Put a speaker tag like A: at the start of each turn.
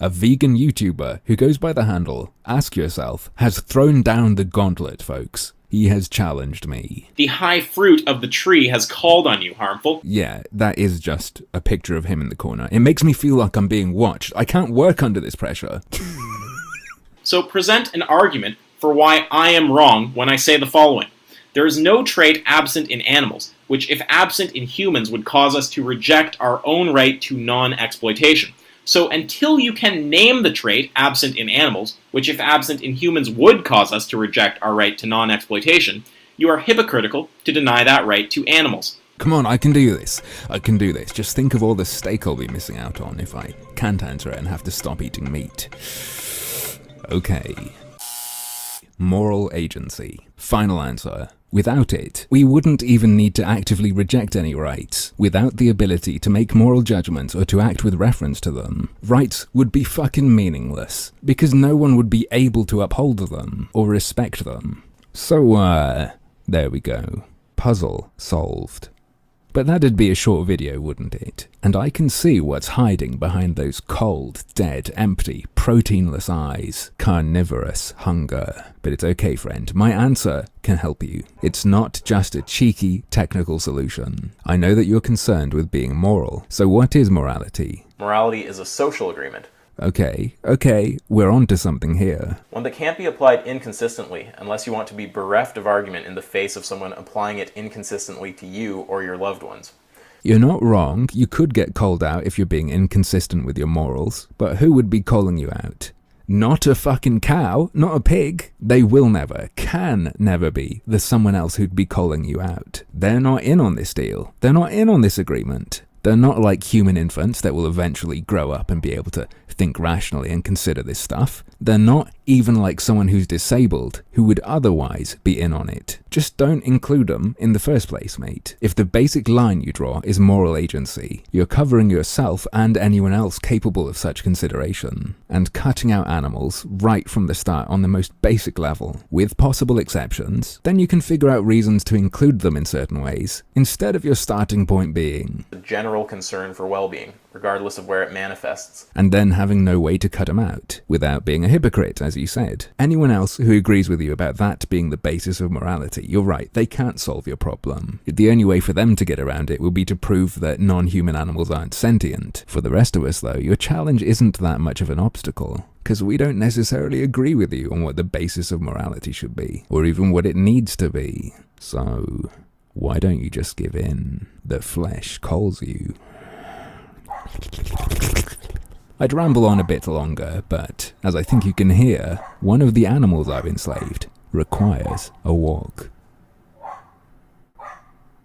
A: A vegan YouTuber who goes by the handle Ask Yourself has thrown down the gauntlet, folks. He has challenged me.
B: The high fruit of the tree has called on you, Harmful.
A: Yeah, that is just a picture of him in the corner. It makes me feel like I'm being watched. I can't work under this pressure.
B: So present an argument for why I am wrong when I say the following. There is no trait absent in animals, which if absent in humans would cause us to reject our own right to non-exploitation. So until you can name the trait absent in animals, which if absent in humans would cause us to reject our right to non-exploitation, you are hypocritical to deny that right to animals.
A: Come on, I can do this. I can do this. Just think of all the steak I'll be missing out on if I can't answer it and have to stop eating meat. Okay. Moral agency. Final answer. Without it, we wouldn't even need to actively reject any rights. Without the ability to make moral judgments or to act with reference to them, rights would be fucking meaningless, because no one would be able to uphold them or respect them. So, there we go. Puzzle solved. But that'd be a short video, wouldn't it? And I can see what's hiding behind those cold, dead, empty, proteinless eyes. Carnivorous hunger. But it's okay, friend. My answer can help you. It's not just a cheeky, technical solution. I know that you're concerned with being moral. So what is morality?
C: Morality is a social agreement.
A: Okay, we're on to something here.
C: One that can't be applied inconsistently unless you want to be bereft of argument in the face of someone applying it inconsistently to you or your loved ones.
A: You're not wrong. You could get called out if you're being inconsistent with your morals, but who would be calling you out? Not a fucking cow, not a pig. They will never, can never be the someone else who'd be calling you out. They're not in on this deal. They're not in on this agreement. They're not like human infants that will eventually grow up and be able to think rationally and consider this stuff. They're not even like someone who's disabled who would otherwise be in on it. Just don't include them in the first place, mate. If the basic line you draw is moral agency, you're covering yourself and anyone else capable of such consideration, and cutting out animals right from the start on the most basic level, with possible exceptions. Then you can figure out reasons to include them in certain ways, instead of your starting point being
C: The general concern for well-being, regardless of where it manifests.
A: And then having no way to cut them out, without being a hypocrite, as you said. Anyone else who agrees with you about that being the basis of morality, you're right, they can't solve your problem. The only way for them to get around it will be to prove that non-human animals aren't sentient. For the rest of us, though, your challenge isn't that much of an obstacle, because we don't necessarily agree with you on what the basis of morality should be, or even what it needs to be. So, why don't you just give in? The flesh calls you. I'd ramble on a bit longer, but as I think you can hear, one of the animals I've enslaved requires a walk.